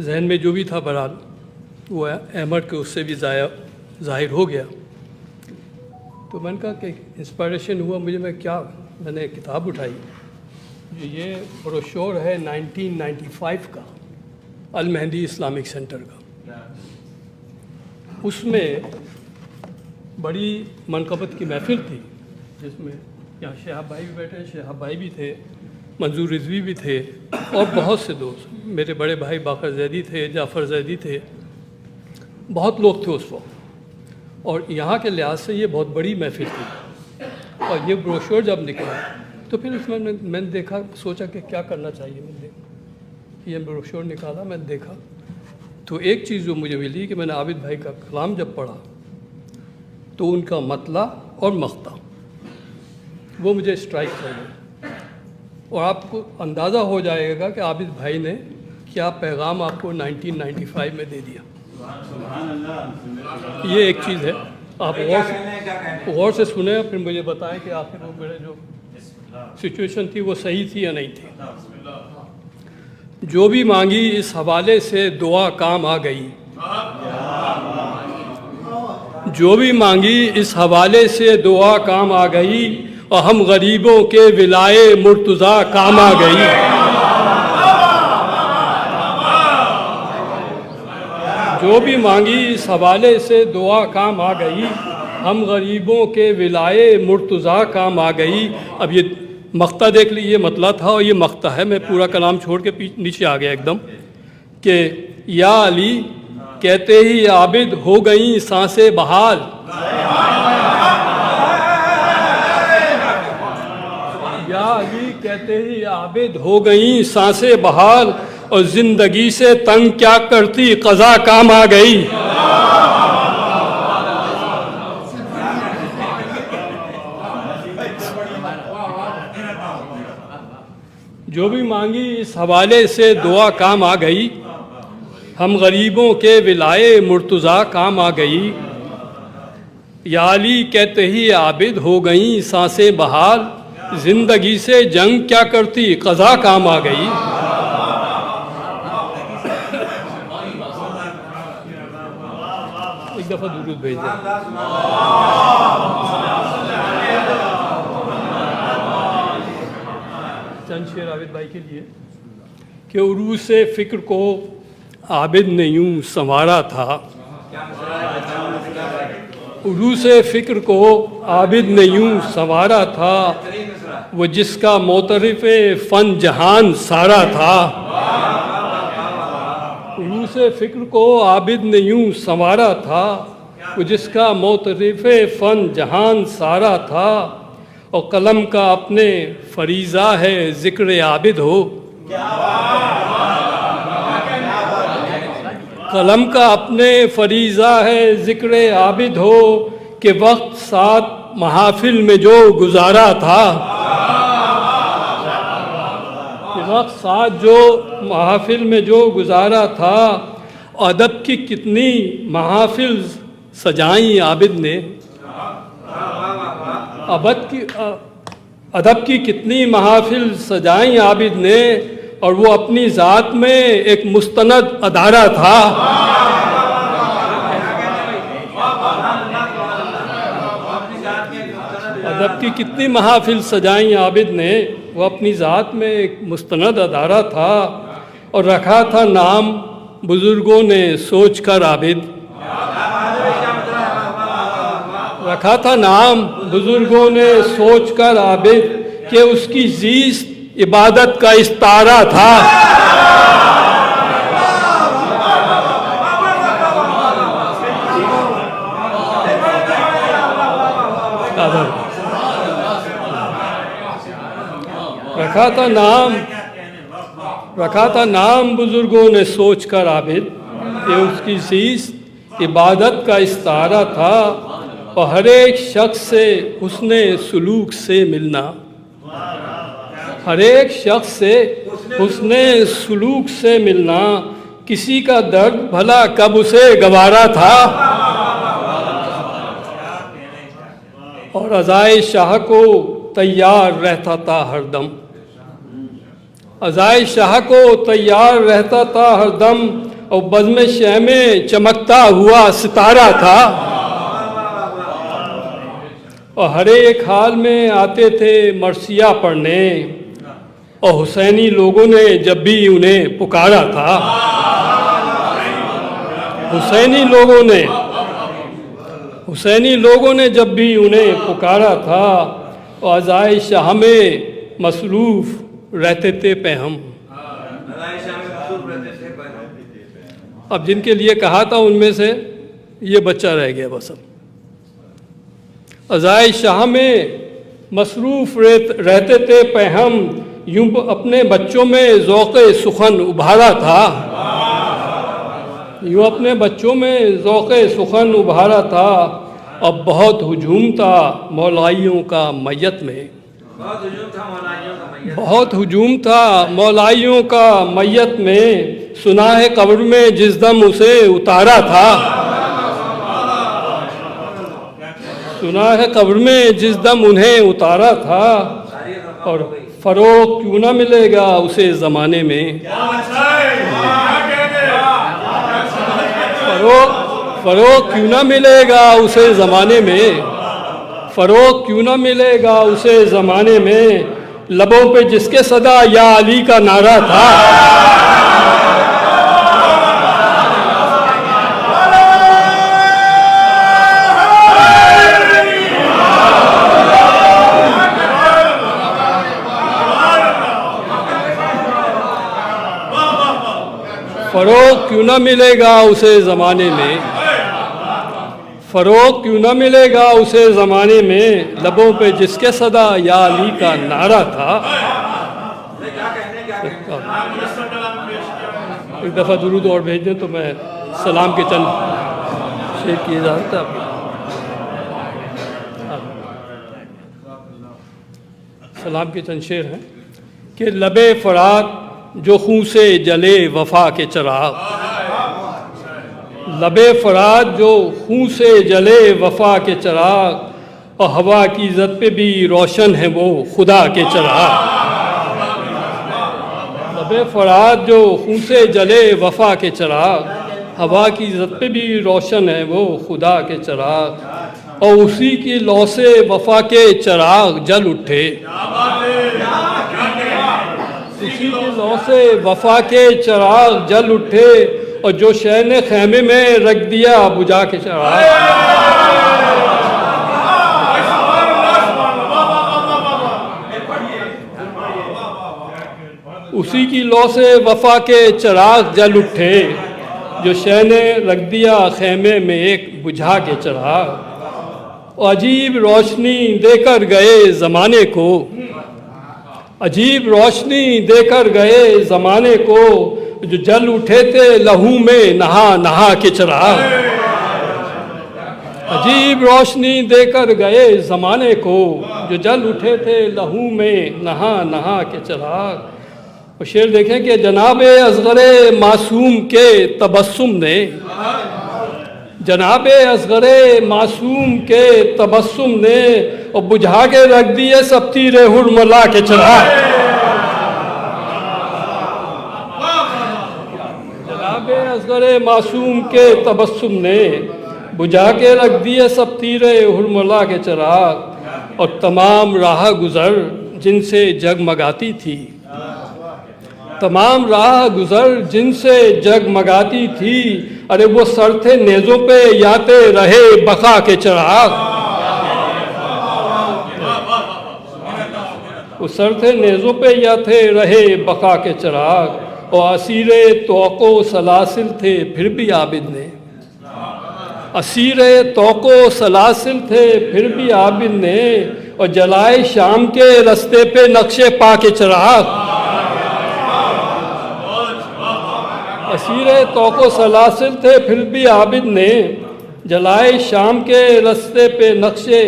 जहन में जो भी था बहरहाल वो अहमद के उससे भी ज़ाहिर हो गया। तो मैंने कहा कि इंस्पायरेशन हुआ मुझे, मैंने किताब उठाई, ये ब्रोशोर है 1995 का, अल मेहंदी इस्लामिक सेंटर का। उसमें बड़ी मनक़बत की महफिल थी जिसमें यहाँ शहाब भाई भी बैठे, शहाब भाई भी थे, मंजूर रिजवी भी थे और बहुत से दोस्त, मेरे बड़े भाई बाकर जैदी थे, जाफ़र जैदी थे, बहुत लोग थे उस वक्त। और यहाँ के लिहाज से ये बहुत बड़ी महफिल थी। और ये ब्रोशोर जब निकला तो फिर उसमें मैंने देखा, सोचा कि क्या करना चाहिए। मैंने ये ब्रोशोर निकाला, मैंने देखा तो एक चीज़ जो मुझे मिली कि मैंने आबिद भाई का कलाम जब पढ़ा तो उनका मतला और मख्ता वो मुझे स्ट्राइक कर गया। और आपको अंदाज़ा हो जाएगा कि आबिद भाई ने क्या पैगाम आपको 1995 में दे दिया। ये एक चीज़ है, आप गौर से सुने, फिर मुझे बताएं कि आखिर वो मेरे जो सिचुएशन थी वो सही थी या नहीं थी। जो भी मांगी इस हवाले से दुआ काम आ गई, जो भी मांगी इस हवाले से दुआ काम आ गई, और हम गरीबों के विलाए मुर्तज़ा काम आ गई। जो भी मांगी इस हवाले से दुआ काम आ गई, हम गरीबों के विलाए मुर्तज़ा काम आ गई। अब ये मख्ता देख लीजिए, मतला था और ये मख्ता है। मैं पूरा कलाम छोड़ के नीचे आ गया एकदम कि या अली कहते ही आबिद हो गई सांसें बहाल, या अली कहते ही आबिद हो गई सांसें बहाल, और ज़िंदगी से तंग क्या करती क़ज़ा काम आ गई। जो भी मांगी इस हवाले से दुआ काम आ गई, हम गरीबों के विलाए मुर्तज़ा काम आ गई। या अली कहते ही आबिद हो गई सांसें बहाल, ज़िंदगी से जंग क्या करती क़ज़ा काम आ गई। एक दफ़ा दुरूद भेज दें। चंद शेर आबिद भाई के लिए कि उरूज से फ़िक्र को आबिद ने यूं संवारा था, उरूज से फ़िक्र को आबिद ने यूं संवारा था, वो जिसका मोतरिफ़ फ़न जहान सारा था। उरूज से फ़िक्र को आबिद ने यूं संवारा था, वो जिसका मोतरिफ़ फ़न जहान सारा था। और कलम का अपने फरीज़ा है ज़िक्र आबिद हो, कलम का अपने फरीज़ा है ज़िक्र आबिद हो, कि वक्त साथ महफिल में जो गुजारा था, कि वक्त साथ जो महफिल में जो गुजारा था। अदब की कितनी महफिल सजाई आबिद ने, अदब की कितनी महफिल सजाई आबिद ने, और वो अपनी ज़ात में एक मुस्तनद अदारा था। अदब की कितनी महफिल सजाई आबिद ने, वो अपनी ज़ात में एक मुस्तनद अदारा था। और रखा था नाम बुज़ुर्गों ने सोच कर आबिद, रखा था नाम बुजुर्गों ने सोच कर आबिद, कि उसकी ज़ीस्त इबादत का इस्तारा था। रखा था नाम बुजुर्गों ने सोच कर आबिद, कि उसकी ज़ीस्त इबादत का इस्तारा था। और हर एक शख्स से हुस्ने सुलूक से मिलना, हर एक शख्स से हुस्ने सुलूक से मिलना, किसी का दर्द भला कब उसे गवारा था। और अज़ाए शाह को तैयार रहता था हरदम, अज़ाए शाह को तैयार रहता था हरदम, और बज़्म शह में चमकता हुआ सितारा था। और हर एक हाल में आते थे मरसिया पढ़ने, और हुसैनी लोगों ने जब भी उन्हें पुकारा था, हुसैनी लोगों ने जब भी उन्हें पुकारा था, और अज़ाए शाह में मसरूफ़ रहते थे पे हम। अब जिनके लिए कहा था उनमें से ये बच्चा रह गया बस। अब अज़ाए शाह में मसरूफ़ रहते थे पे हम, यूं अपने बच्चों में ज़ौक़े सुखन उभारा था, यूं अपने बच्चों में ज़ौक़े सुखन उभारा था। अब बहुत हुजूम था मौलाइयों का मैयत में, बहुत हुजूम था मौलाइयों का मैयत में, सुना है कब्र में जिस दम उसे उतारा था, सुना है कब्र में जिस दम उन्हें उतारा था। और फ़रोग़ क्यों ना मिलेगा उसे ज़माने में, फ़रोग़ क्यों ना मिलेगा उसे ज़माने में, फ़रोग़ क्यों ना मिलेगा उसे ज़माने में, लबों पे जिसके सदा या अली का नारा था। फ़रोग़ क्यों ना मिलेगा उसे ज़माने में, फ़रोग़ क्यों ना मिलेगा उसे ज़माने में, लबों पे जिसके सदा या अली का नारा था। एक दफ़ा दुरूद और भेज दें तो मैं सलाम के चंद शेर की इजाज़त है आपको। सलाम के चंद शेर हैं कि लबे फ़रात जो खून से जले वफ़ा के चिराग, लबे फ़रात जो खून से जले वफ़ा के चिराग, और हवा की इज़्ज़त पे भी रोशन है वो खुदा के चिराग। लबे फ़रात जो खून से जले वफ़ा के चिराग, हवा की इज़्ज़त पे भी रोशन है वो खुदा के चिराग। और उसी की लौ से वफ़ा के चिराग जल उठे, उसी की लौ से वफ़ा के चिराग जल उठे, और जो शह ने खैमे में रख दिया बुझा के चिराग। उसी की लौ से वफ़ा के चिराग जल उठे, जो शह ने रख दिया खैमे में एक बुझा के चिराग। और अजीब रोशनी देकर गए ज़माने को, अजीब रोशनी देकर गए ज़माने को, जो जल उठे थे लहू में नहा नहा के चिराग। अजीब रोशनी देकर गए ज़माने को, जो जल उठे थे लहू में नहा नहा के चिराग। और शेर देखें कि जनाबे असग़रे मासूम के तबस्सुम ने, जनाबे असग़रे मासूम के तबस्सुम ने, और बुझा के रख दिए सब तीरे हुरमला के चिराग। जनाबे असग़रे मासूम के तबस्सुम ने, बुझा के रख दिए सब तीरे हुरमला के चिराग। और तमाम राह गुज़र जिनसे जगमगाती थी, तमाम राह गुज़र जिनसे जगमगाती थी, अरे वो सर थे नेज़ों पे याते रहे बका के चिराग। वो सर थे नेज़ों पे याते रहे बका के चिराग। और असीरे तौक़ो सलासिल थे फिर भी आबिद ने, असीरे तौक़ो सलासिल थे फिर भी आबिद ने, और जलाए शाम के रस्ते पे नक्शे पा के चिराग। असीरे तौक़ो सलासिल थे फिर भी आबिद ने, जलाए शाम के रस्ते पे नक्शे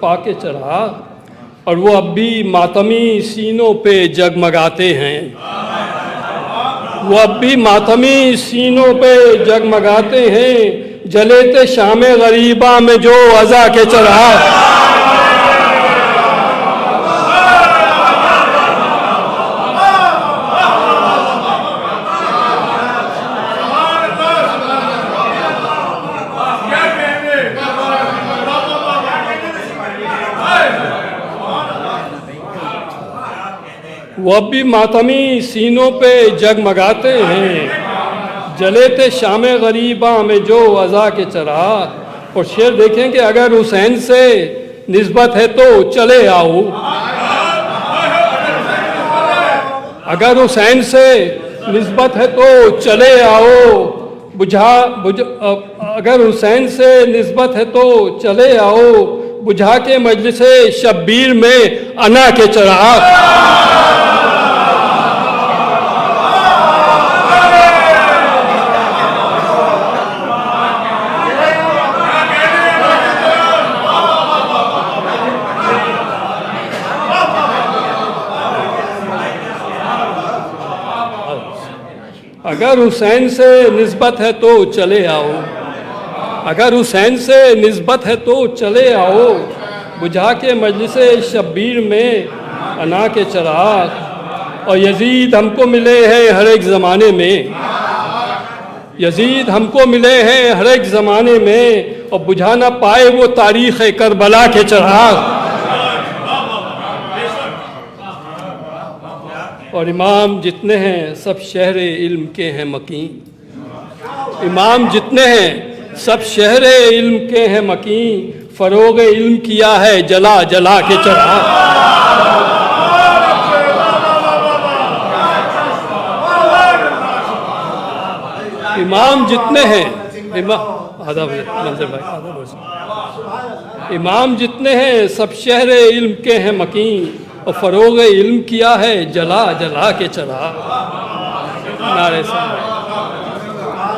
पा के चिराग। और वो अब भी मातमी सीनों पे जगमगाते हैं, वो अब भी मातमी सीनों पे जगमगाते हैं, जले थे शाम गरीबा में जो अज़ा के चिराग। वो अब भी मातमी सीनों पे जगमगाते हैं, जले थे शाम गरीबा में जो अज़ा के चराग। और शेर देखें कि अगर हुसैन से निस्बत है तो चले आओ, अगर हुसैन से निस्बत है तो चले आओ, अगर हुसैन से निस्बत है तो चले आओ, बुझा के मजलिसे शब्बीर में अना के चराग। अगर हुसैन से निस्बत है तो चले आओ, अगर हुसैन से निस्बत है तो चले आओ, बुझा के मजलिसे शब्बीर में अना के चराग। और यजीद हमको मिले हैं हर एक ज़माने में, यजीद हमको मिले हैं हर एक ज़माने में, और बुझा ना पाए वो तारीख़ करबला के चराग। और इमाम जितने हैं सब शहर इल्म के हैं मकीन, इमाम जितने हैं सब शहर इल्म के हैं मकीन, फ़रोग़ इल्म किया है जला जला के चराग। इमाम जितने हैं, इमाम जितने हैं सब शहर इल्म के हैं मकीन, और फ़रोग़ इल्म किया है जला जला के चराग। नारे से